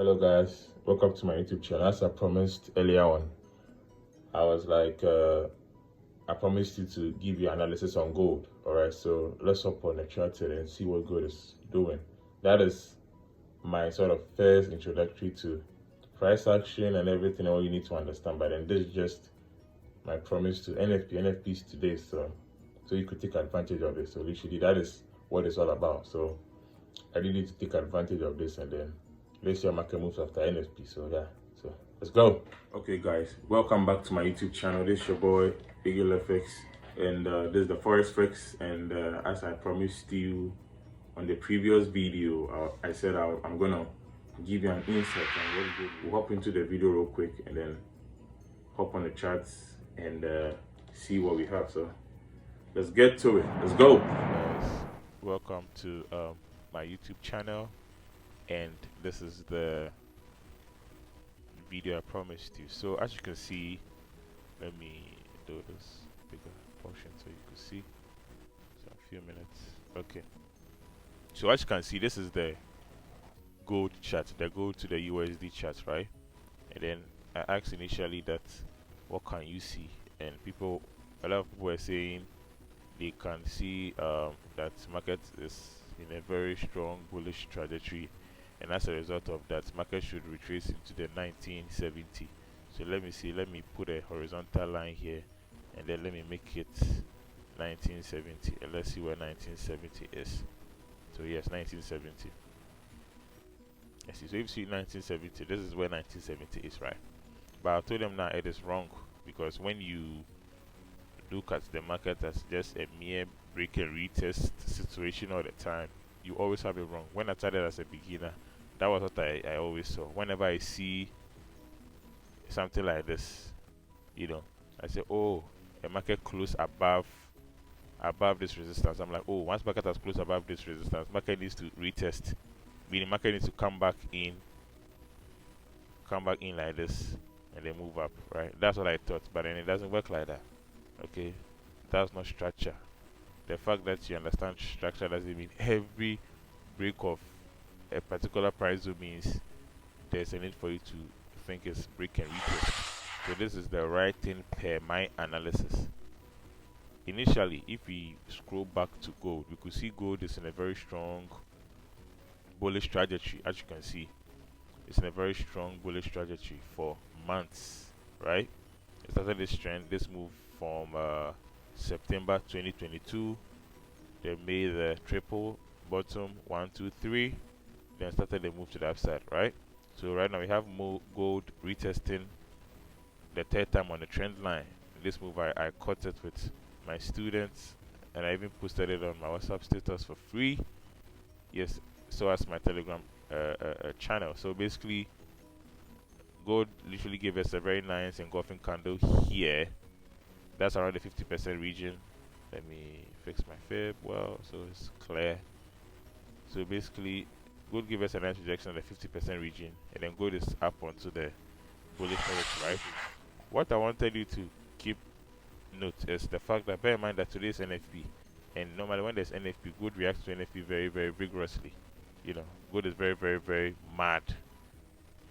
Hello guys, welcome to my YouTube channel. As I promised earlier on, I was like, I promised you to give you analysis on gold. Alright, so let's hop on the chart today and see what gold is doing. That is my sort of first introductory to price action and everything, all you need to understand. But then this is just my promise to NFP. NFP is today, so you could take advantage of this. So literally that is what it's all about. So I really need to take advantage of this, and then let's see how market moves after NFP. So yeah, so let's go. Okay guys, welcome back to my YouTube channel. This is your boy Eagle FX, and this is the Forex Fix. And as I promised you on the previous video, I said I'm gonna give you an insight on what we do. We'll hop into the video real quick and then hop on the charts and see what we have. So let's get to it. Let's go. Guys, welcome to my YouTube channel, and this is the video I promised you. So as you can see, let me do this bigger portion so you can see. So a few minutes. Okay. So as you can see, this is the gold chart, the gold to the USD chart, right? And then I asked initially that what can you see, and a lot of people were saying they can see that market is in a very strong bullish trajectory, and as a result of that, market should retrace into the 1970. So let me put a horizontal line here, and then let me make it 1970, and let's see where 1970 is. So yes, 1970. I see. So if you see 1970, this is where 1970 is, right? But I told them now it is wrong, because when you look at the market as just a mere break and retest situation all the time, you always have it wrong. When I started as a beginner, that was what I always saw. Whenever I see something like this, I say, oh, a market close above this resistance. I'm like, oh, once market has closed above this resistance, market needs to retest, meaning market needs to come back in like this and then move up, right? That's what I thought, but then it doesn't work like that. Okay, that's not structure. The fact that you understand structure doesn't mean every break of a particular price zone means there's a need for you to think it's break and retest. So this is the right thing per my analysis. Initially, if we scroll back to gold, we could see gold is in a very strong bullish trajectory. As you can see, it's in a very strong bullish trajectory for months, right? It started this trend, this move from September 2022. They made the triple bottom 1 2 3, then started the move to the upside, right? So right now we have gold retesting the third time on the trend line. This move I caught it with my students, and I even posted it on my WhatsApp status for free. Yes, so as my Telegram channel. So basically, gold literally gave us a very nice engulfing candle here. That's around the 50% region. Let me fix my fib well so it's clear. So basically, gold gave us a nice rejection at the 50% region, and then gold is up onto the bullish territory, right? What I wanted you to keep note is the fact that bear in mind that today is NFP, and normally when there's NFP, gold reacts to NFP very, very vigorously. Gold is very, very, very mad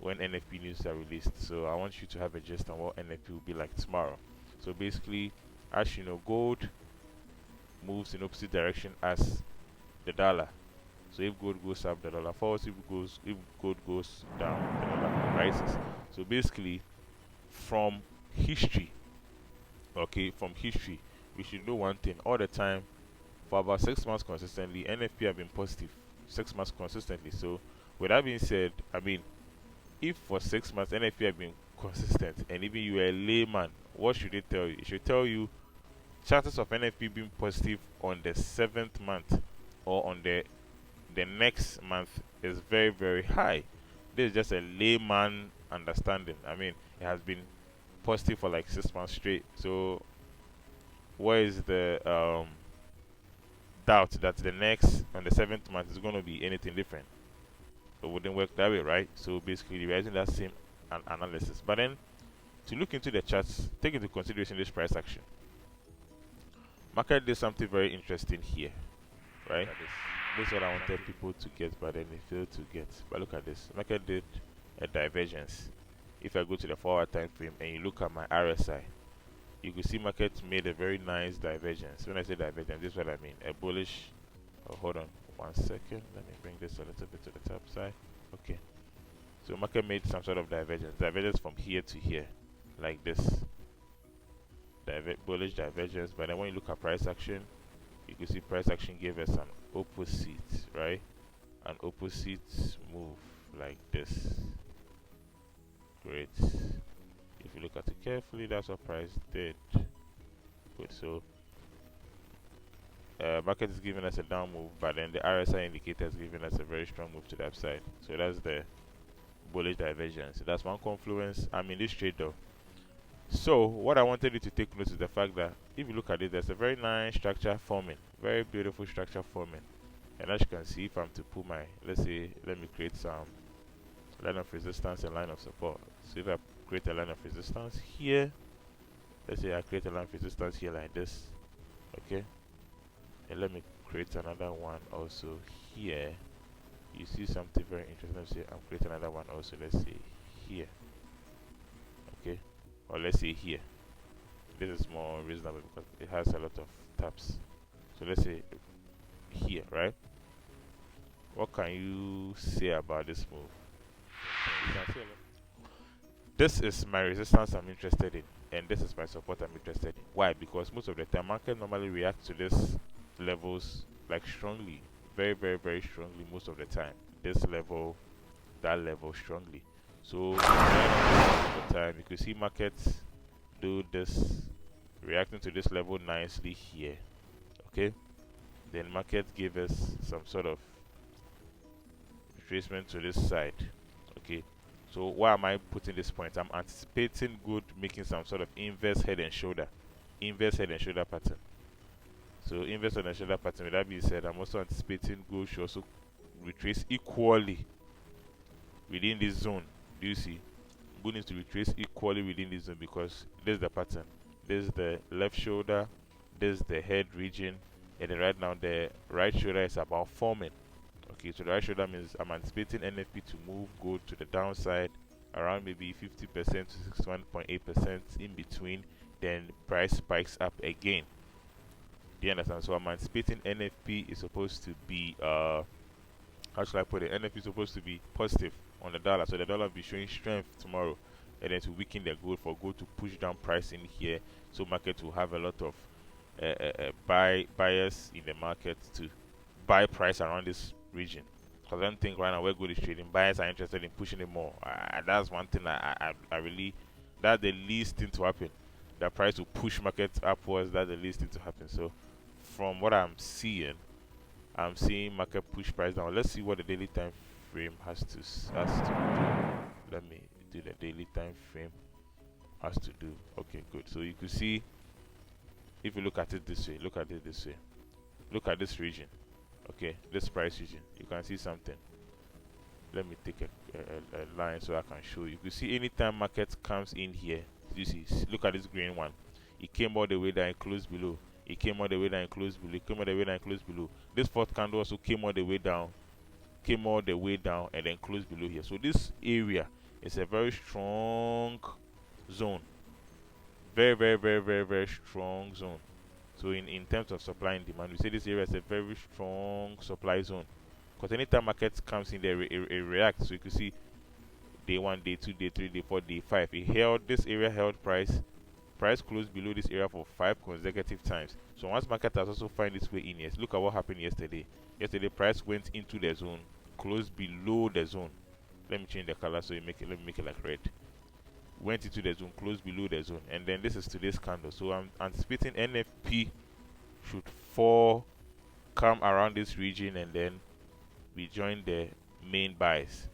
when NFP news are released. So I want you to have a gist on what NFP will be like tomorrow. So basically, as you know, gold moves in opposite direction as the dollar. So if gold goes up, the dollar falls. If gold goes down, the dollar rises. So basically, from history, we should know one thing all the time. For about 6 months consistently, NFP have been positive 6 months consistently. So with that being said, I mean, if for 6 months NFP have been consistent, and even you are a layman, what should it tell you? It should tell you chances of NFP being positive on the 7th month or on the next month is very, very high. This is just a layman understanding. I mean, it has been positive for like 6 months straight. So where is the doubt that the next on the 7th month is going to be anything different? It wouldn't work that way, right? So basically, we're using that same analysis. But then, to look into the charts, take into consideration this price action. Market did something very interesting here, right? This is what I wanted people to get, but then they failed to get. But look at this. Market did a divergence. If I go to the 4-hour time frame and you look at my RSI, you can see market made a very nice divergence. When I say divergence, this is what I mean. A bullish. Oh, hold on 1 second. Let me bring this a little bit to the top side. Okay. So market made some sort of divergence. Divergence from here to here, like this. Bullish divergence. But then when you look at price action, you can see price action gave us an opposite, right? An opposite move like this. Great. If you look at it carefully, that's what price did. Good. So market is giving us a down move, but then the RSI indicator is giving us a very strong move to the upside. So that's the bullish divergence. That's one confluence. I'm in this trade though. So what I wanted you to take note is the fact that if you look at it, there's a very nice structure forming, very beautiful structure forming. And as you can see, if I'm to pull my, let's say, let me create some line of resistance and line of support. So if I create a line of resistance here, let's say I create a line of resistance here like this, okay, and let me create another one also here. You see something very interesting. Let's say I'm creating another one also, let's say here, okay, or let's say here. This is more reasonable because it has a lot of taps. So let's say here, right? What can you say about this move? You can say a lot. This is my resistance I'm interested in, and this is my support I'm interested in. Why? Because most of the time market normally reacts to these levels like strongly, very, very, very strongly most of the time. This level, that level strongly. So most of the time you can see markets do this, reacting to this level nicely here. Okay, then market give us some sort of retracement to this side. Okay, so why am I putting this point? I'm anticipating good making some sort of inverse head and shoulder pattern. So inverse head and shoulder pattern, with that being said, I'm also anticipating good should also retrace equally within this zone. Do you see? Good needs to retrace equally within this zone because this is the pattern. This is the left shoulder, this is the head region, and then right now the right shoulder is about forming. Okay, so the right shoulder means I'm anticipating NFP to move, go to the downside around maybe 50% to 61.8% in between, then price spikes up again. Do you understand? So I'm anticipating NFP is supposed to be how should I put it? NFP is supposed to be positive on the dollar, so the dollar will be showing strength tomorrow, and then to weaken the gold for gold to push down price in here, so market will have a lot of buyers in the market to buy price around this region. Because I don't think right now where gold is trading, buyers are interested in pushing it more. That's one thing I really, that's the least thing to happen. The price will push market upwards. That's the least thing to happen. So from what I'm seeing market push price down. Let's see what the daily time frame has to do. Let me do the daily time frame has to do. Okay, good. So you could see, if you look at it this way, look at this region. Okay, this price region, you can see something. Let me take a line so I can show you. You can see anytime market comes in here, you see, look at this green one. It came all the way down and closed below. It came all the way down and closed below. It came all the way down and closed below. This fourth candle also came all the way down, and then closed below here. So this area is a very strong zone. Very, very, very, very, very strong zone. So in terms of supply and demand, we say this area is a very strong supply zone. Because anytime market comes in there, it reacts. So you can see day 1, day 2, day 3, day 4, day 5. It held this area, held price. Price closed below this area for 5 consecutive times. So once market has also found its way in here, look at what happened yesterday. Yesterday price went into the zone, closed below the zone. Let me change the color so let me make it like red. Went into the zone, closed below the zone, and then this is today's candle. So I'm anticipating NFP should fall, come around this region, and then we join the main buys.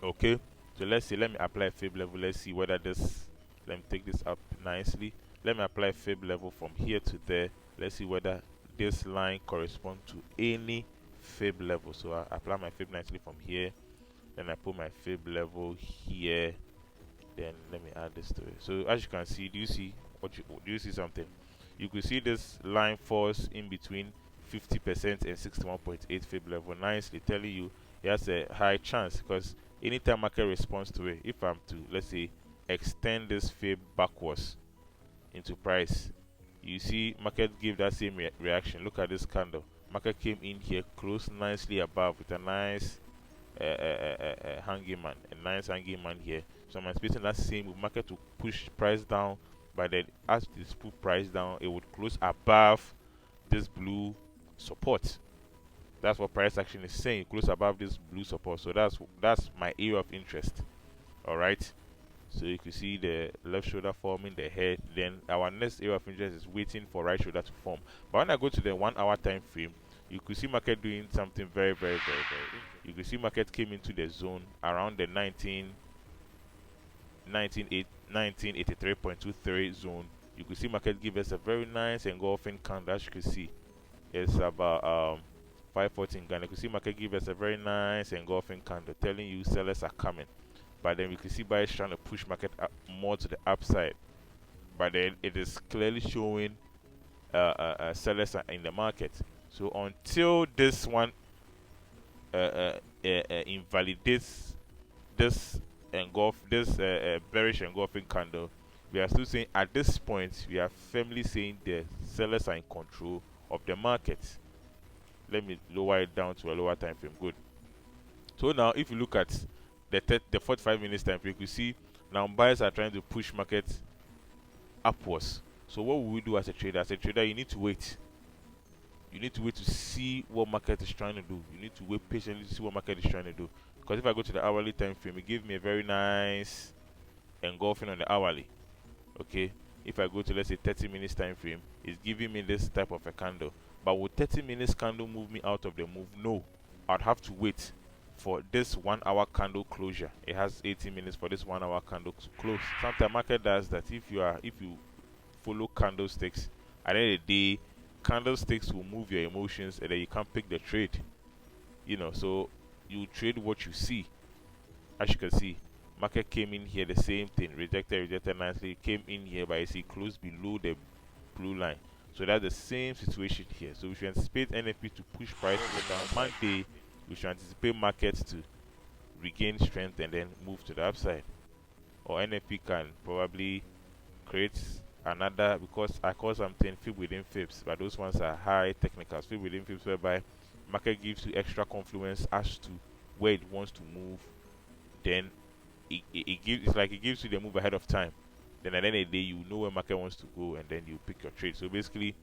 Okay, so let's see. Let me apply fib level. Let's see whether this. Let me take this up nicely. Let me apply fib level from here to there. Let's see whether this line corresponds to any fib level. So I apply my fib nicely from here. Then I put my fib level here. Then let me add this to it. So as you can see, do you see something? You could see this line falls in between 50% and 61.8 fib level, nicely telling you it has a high chance, because anytime market responds to it, if I'm to, let's say, extend this fib backwards into price, you see market give that same reaction. Look at this candle. Market came in here, closed nicely above with a nice hanging man, a nice hanging man here. So I'm expecting that same market to push price down, but then as this put price down, it would close above this blue support. That's what price action is saying. Close above this blue support. So that's my area of interest. All right. So you can see the left shoulder forming the head. Then our next area of interest is waiting for right shoulder to form. But when I go to the 1 hour time frame, you could see market doing something very, very, very, very. You could see market came into the zone around the 1983.23 zone. You could see market give us a very nice engulfing candle. As you can see, it's about 514 Ghana. You could see market give us a very nice engulfing candle, telling you sellers are coming. But then we can see buyers trying to push market up more to the upside. But then it is clearly showing sellers are in the market. So until this one invalidates this bearish engulfing candle, we are still saying at this point we are firmly saying the sellers are in control of the market. Let me lower it down to a lower time frame. Good. So now if you look at the 45 minutes time frame, you see now buyers are trying to push market upwards. So what will we do as a trader? As a trader, you need to wait. You need to wait to see what market is trying to do. You need to wait patiently to see what market is trying to do. Because if I go to the hourly time frame, it gives me a very nice engulfing on the hourly. Okay. If I go to, let's say, 30 minutes time frame, it's giving me this type of a candle. But would 30 minutes candle move me out of the move? No. I'd have to wait for this 1 hour candle closure. It has 18 minutes for this 1 hour candle to close. Sometimes market does that. If you follow candlesticks, at the end of the day, candlesticks will move your emotions and then you can't pick the trade. You know, so you trade what you see. As you can see, market came in here, the same thing, rejected nicely, came in here, but you see closed below the blue line. So that's the same situation here. So we should anticipate NFP to push price down. Monday, we should anticipate markets to regain strength and then move to the upside. Or NFP can probably create another, because I call something fib within fibs, but those ones are high technicals. Fib within fibs, whereby market gives you extra confluence as to where it wants to move. Then it gives you the move ahead of time. Then at the end of the day, you know where market wants to go, and then you pick your trade. So basically,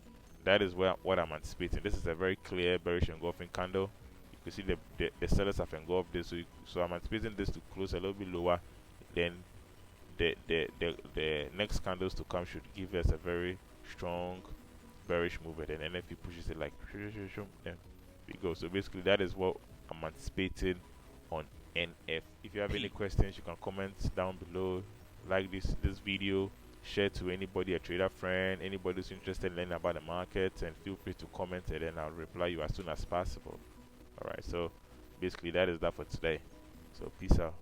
that is what I'm anticipating. This is a very clear bearish engulfing candle. You can see the sellers have engulfed this, so I'm anticipating this to close a little bit lower. Then the next candles to come should give us a very strong bearish move, and then NFP pushes it like there we go. So basically, that is what I'm anticipating on NF. If you have any questions, you can comment down below. Like this video, share to anybody, a trader friend, anybody who's interested in learning about the market, and feel free to comment, and then I'll reply you as soon as possible. Alright, so basically that is that for today. So peace out.